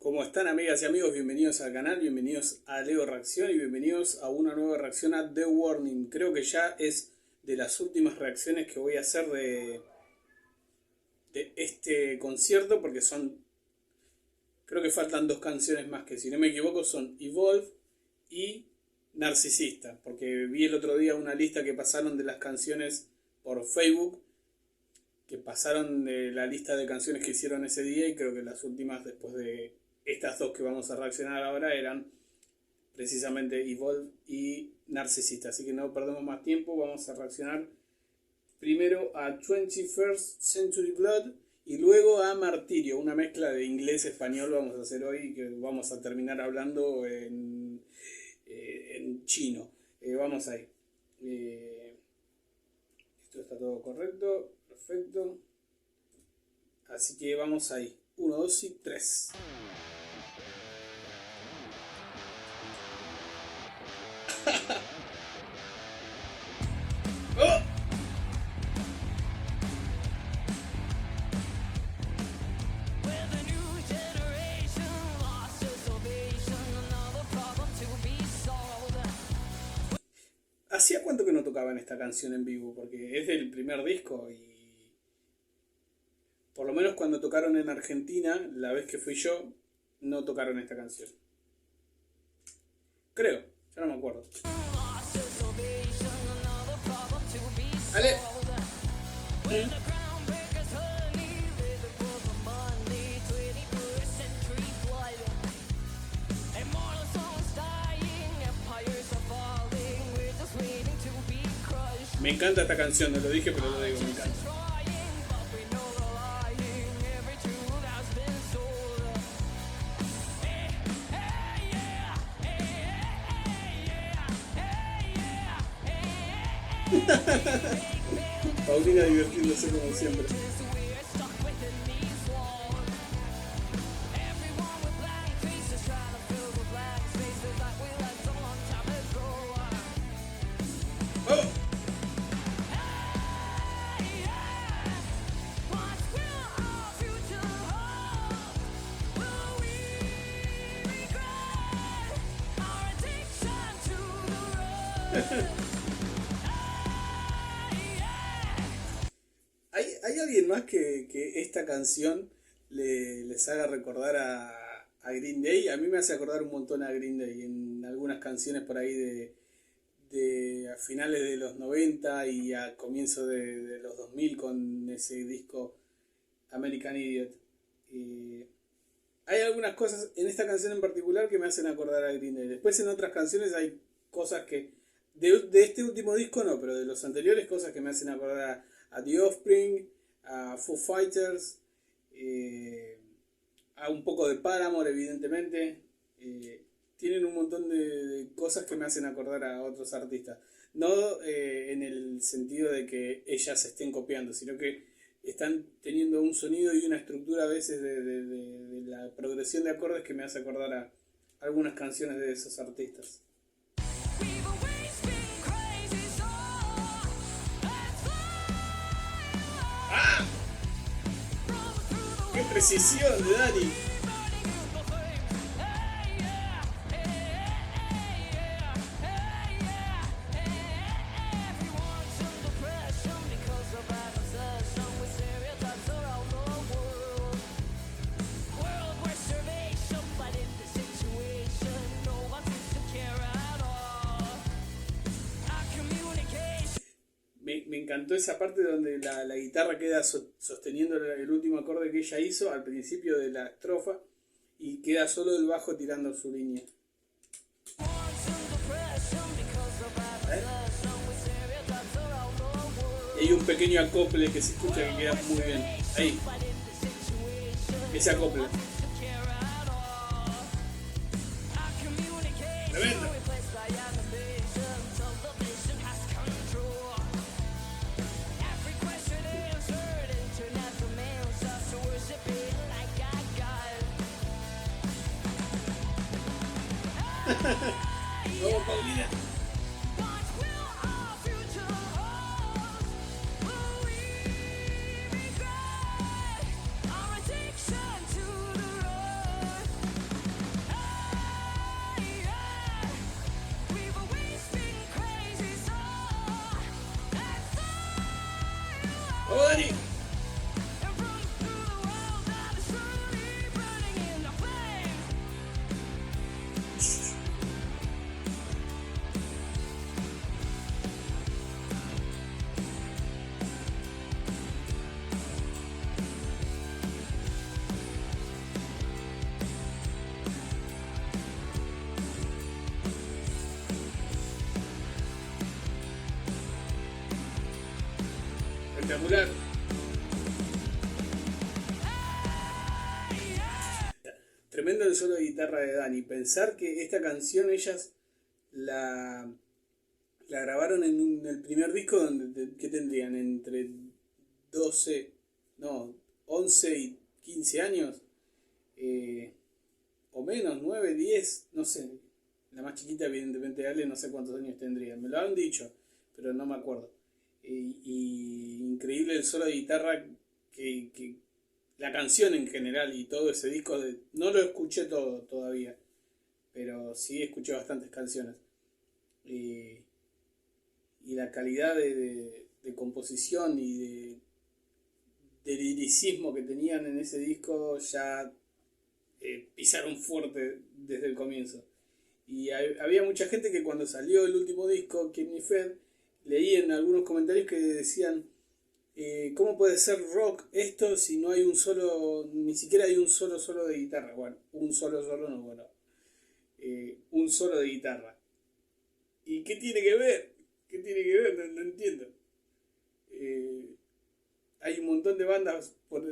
¿Cómo están, amigas y amigos? Bienvenidos al canal, bienvenidos a Leo Reacción y bienvenidos a una nueva reacción a The Warning. Creo que ya es de las últimas reacciones que voy a hacer de este concierto, porque creo que faltan dos canciones más que, si no me equivoco, son Evolve y Narcisista, porque vi el otro día una lista que pasaron de las canciones por Facebook, que pasaron de la lista de canciones que hicieron ese día, y creo que las últimas después de estas dos que vamos a reaccionar ahora eran precisamente Evolve y Narcisista. Así que no perdemos más tiempo, vamos a reaccionar primero a 21st Century Blood y luego a Martirio, una mezcla de inglés-español vamos a hacer hoy, que vamos a terminar hablando en chino. Vamos ahí. Esto está todo correcto, perfecto. Así que vamos ahí. 1, 2 y 3. ¡Oh! ¿Hacía cuánto que no tocaban esta canción en vivo? Porque es del primer disco y por lo menos cuando tocaron en Argentina, la vez que fui yo, no tocaron esta canción. Creo, ya no me acuerdo. ¡Ale! Me encanta esta canción, no lo dije, pero lo digo, me encanta. Paulina divirtiéndose como siempre. ¡Oh! ¿Hay alguien más que esta canción les haga recordar a Green Day? A mí me hace acordar un montón a Green Day en algunas canciones por ahí de a finales de los 90 y a comienzos de los 2000 con ese disco American Idiot. Hay algunas cosas en esta canción en particular que me hacen acordar a Green Day. Después en otras canciones hay cosas que de este último disco no, pero de los anteriores cosas que me hacen acordar a The Offspring, a Foo Fighters, a un poco de Paramore, evidentemente. Tienen un montón de cosas que me hacen acordar a otros artistas. No en el sentido de que ellas se estén copiando, sino que están teniendo un sonido y una estructura a veces de la progresión de acordes que me hace acordar a algunas canciones de esos artistas. ¡Ah! ¡Qué precisión de Dani! Me encantó esa parte donde la guitarra queda sosteniendo el último acorde que ella hizo al principio de la estrofa y queda solo el bajo tirando su línea. Y hay un pequeño acople que se escucha que queda muy bien. Ahí. Ese acople. Tremendo. Vamos, Paulina. espectacular. Tremendo el solo de guitarra de Dani. Pensar que esta canción ellas la, la grabaron en el primer disco donde que tendrían entre 12, no, 11 y 15 años. O menos, 9 10 no sé. La más chiquita, evidentemente, Ale, no sé cuántos años tendría. Me lo han dicho, pero no me acuerdo. Y increíble el solo de guitarra que la canción en general y todo ese disco. No lo escuché todo todavía, pero sí escuché bastantes canciones. Y, y la calidad de composición y de liricismo que tenían en ese disco ya pisaron fuerte desde el comienzo. Y había mucha gente que cuando salió el último disco, Kidney Fed, leí en algunos comentarios que decían, ¿cómo puede ser rock esto si no hay un solo, ni siquiera hay un solo de guitarra? Bueno, un solo no, bueno, un solo de guitarra. ¿Y qué tiene que ver? ¿Qué tiene que ver? No entiendo. Eh, Hay un montón de bandas, por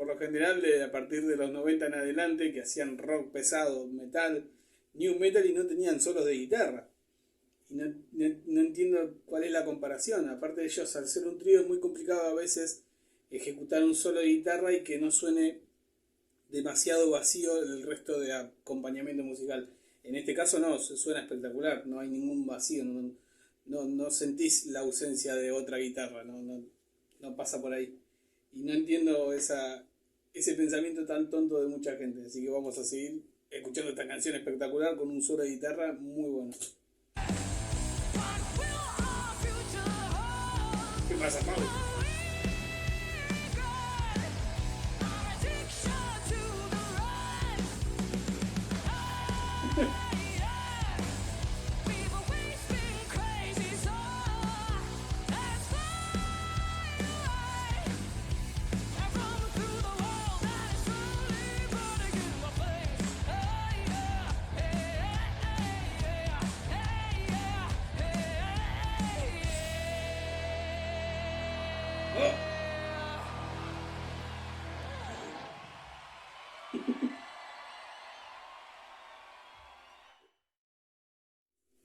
lo general, a partir de los 90 en adelante, que hacían rock pesado, metal, new metal y no tenían solos de guitarra. Y no entiendo cuál es la comparación. Aparte de ellos, al ser un trío es muy complicado a veces ejecutar un solo de guitarra y que no suene demasiado vacío el resto de acompañamiento musical. En este caso no, suena espectacular, no hay ningún vacío, no sentís la ausencia de otra guitarra, no pasa por ahí. Y no entiendo ese pensamiento tan tonto de mucha gente, así que vamos a seguir escuchando esta canción espectacular con un solo de guitarra muy bueno. ¿Qué pasa, Pablo?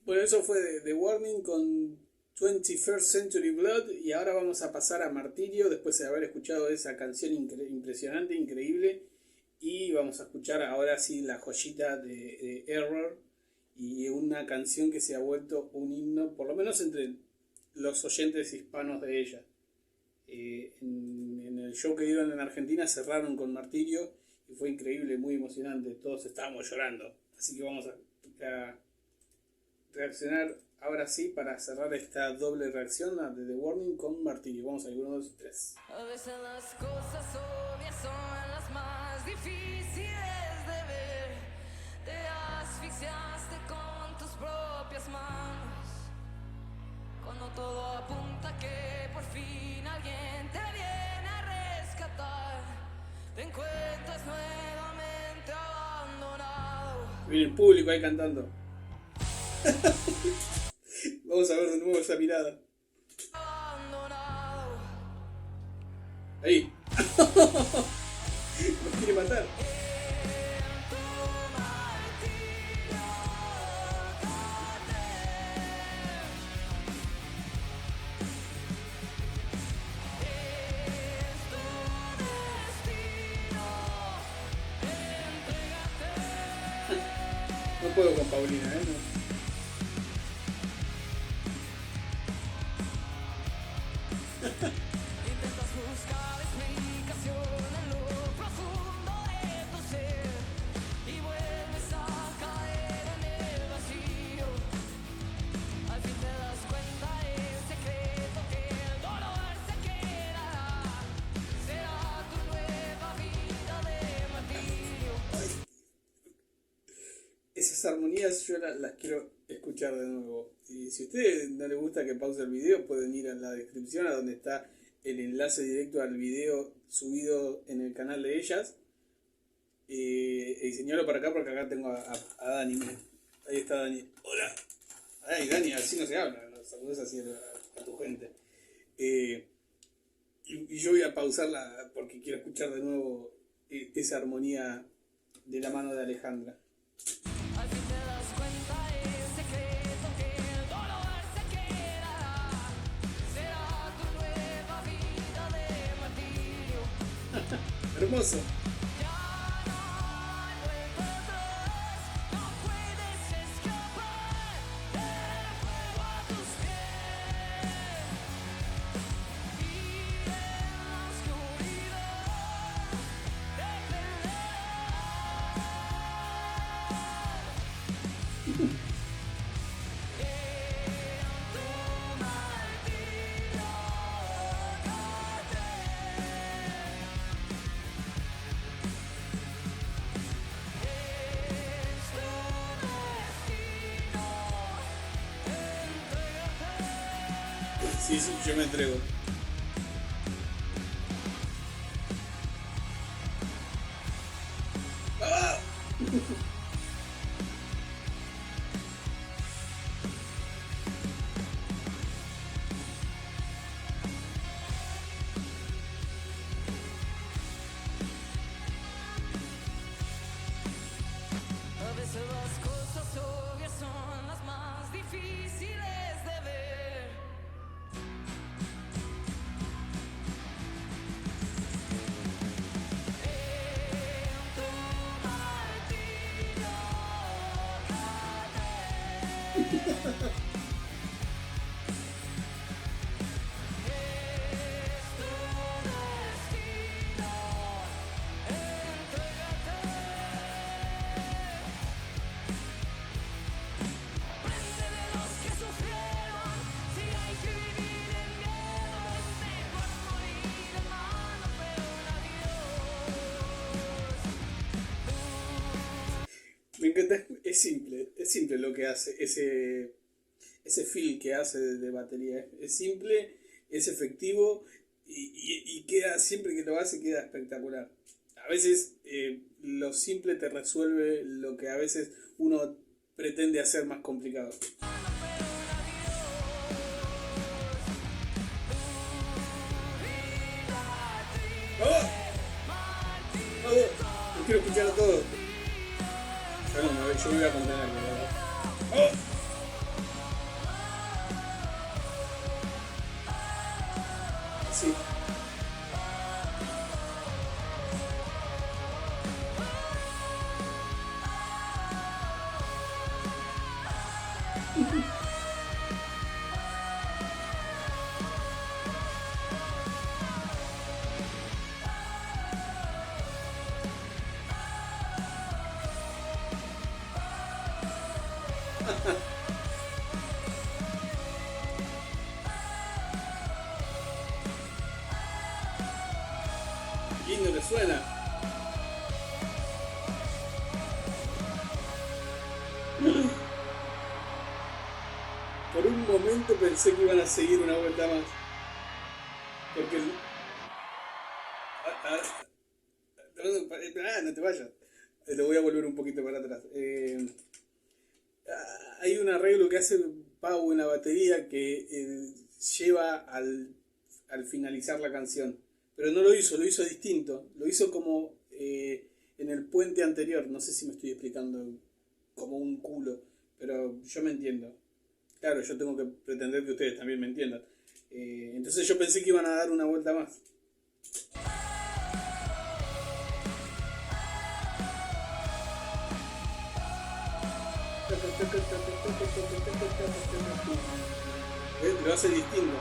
Bueno, eso fue de The Warning con 21st Century Blood y ahora vamos a pasar a Martirio después de haber escuchado esa canción impresionante, increíble, y vamos a escuchar ahora sí la joyita de Error y una canción que se ha vuelto un himno, por lo menos entre los oyentes hispanos de ella. En el show que dieron en Argentina cerraron con Martirio y fue increíble, muy emocionante, todos estábamos llorando, así que vamos a reaccionar ahora sí para cerrar esta doble reacción de The Warning con Martirio. Vamos a ir 1, 2, 3. A veces las cosas obvias son las más difíciles de ver. Te asfixiaste con tus propias manos. Cuando todo apunta que por fin alguien te viene a rescatar, te encuentras nuevamente abandonado. Viene el público ahí cantando. Vamos a ver de nuevo esa mirada. Abandonado. Ahí. Nos quiere matar. No puedo con Paulina, ¿eh? Intentas buscar explicación en lo profundo de tu ser y vuelves a caer en el vacío. Al fin te das cuenta en secreto que el dolor se quedará. Será tu nueva vida de martirio. Esas armonías yo las quiero escuchar de nuevo. Y si a ustedes no les gusta que pause el video, pueden ir a la descripción a donde está el enlace directo al video subido en el canal de ellas. Y señalo para acá porque acá tengo a Dani. Miren. Ahí está Dani. Hola. Ay, Dani, así no se habla. No saludas así a tu gente. Y yo voy a pausarla porque quiero escuchar de nuevo esa armonía de la mano de Alejandra. Al fin te das cuenta el secreto que el dolor se quedará. Será tu nueva vida de martirio. Hermoso. Ya no hay vuelta atrás, no puedes escapar del fuego a tus pies. Y en la oscuridad te perderás. Sí, sí, yo me entrego. ¡Ah! A veces las cosas obvias son las más difíciles de ver. En tu martirio caer. Es tu destino, entrégate. Aprende de los que sufrieron, si hay que vivir en miedo, es mejor morir en mano, pero en adiós. Me encanta, es simple lo que hace, ese feel que hace de batería. Es simple, es efectivo y queda, siempre que lo hace queda espectacular. A veces lo simple te resuelve lo que a veces uno pretende hacer más complicado. ¡Oh! ¡Oh! Lo quiero escuchar a todos. Yo no, yo me voy a contener, ¿verdad? ¡Oh! Sí. Lindo que suena. Por un momento pensé que iban a seguir una vuelta más. Porque no te vayas. Lo voy a volver un poquito para atrás. Hay un arreglo que hace Pau en la batería que lleva al finalizar la canción. Pero no lo hizo distinto. Lo hizo como en el puente anterior. No sé si me estoy explicando como un culo, pero yo me entiendo. Claro, yo tengo que pretender que ustedes también me entiendan. Entonces yo pensé que iban a dar una vuelta más. Lo hace distinto.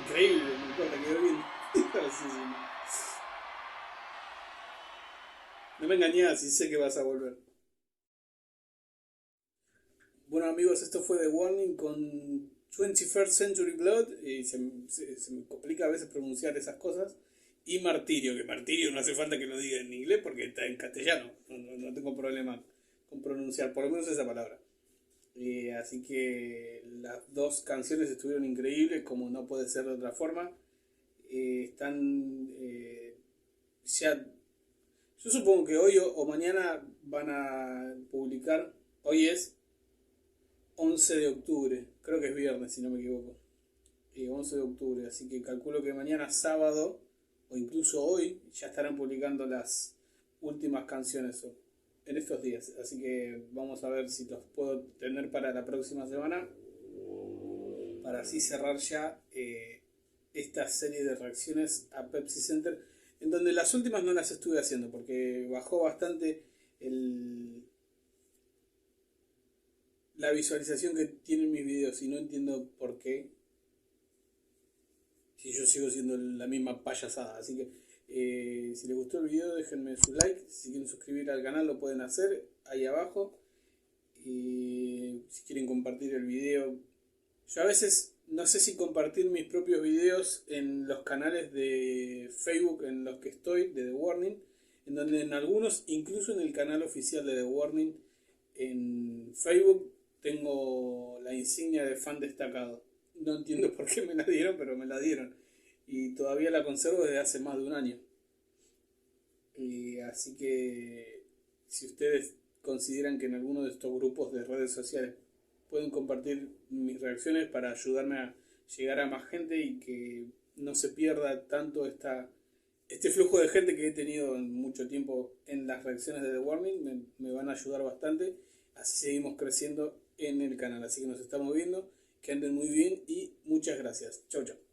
Increíble, me importa, quedó bien. Sí, sí. No me engañás y sé que vas a volver. Bueno amigos, esto fue The Warning con 21st Century Blood. Y se me complica a veces pronunciar esas cosas. Y Martirio, que Martirio no hace falta que lo diga en inglés porque está en castellano. No tengo problema con pronunciar, por lo menos esa palabra. Así que las dos canciones estuvieron increíbles, como no puede ser de otra forma. Están ya. Yo supongo que hoy o mañana van a publicar. Hoy es 11 de octubre, creo que es viernes si no me equivoco. 11 de octubre, así que calculo que mañana sábado o incluso hoy ya estarán publicando las últimas canciones en estos días, así que vamos a ver si los puedo tener para la próxima semana para así cerrar ya esta serie de reacciones a Pepsi Center, en donde las últimas no las estuve haciendo porque bajó bastante la visualización que tienen mis videos y no entiendo por qué, si yo sigo siendo la misma payasada. Así que si les gustó el video déjenme su like, si quieren suscribir al canal lo pueden hacer ahí abajo, y si quieren compartir el video, yo a veces no sé si compartir mis propios videos en los canales de Facebook en los que estoy de The Warning, en donde en algunos, incluso en el canal oficial de The Warning en Facebook, tengo la insignia de fan destacado. No entiendo por qué me la dieron, pero me la dieron. Y todavía la conservo desde hace más de un año. Y así que si ustedes consideran que en alguno de estos grupos de redes sociales pueden compartir mis reacciones para ayudarme a llegar a más gente y que no se pierda tanto este flujo de gente que he tenido en mucho tiempo en las reacciones de The Warning, me van a ayudar bastante. Así seguimos creciendo en el canal. Así que nos estamos viendo. Que anden muy bien y muchas gracias. Chau, chau.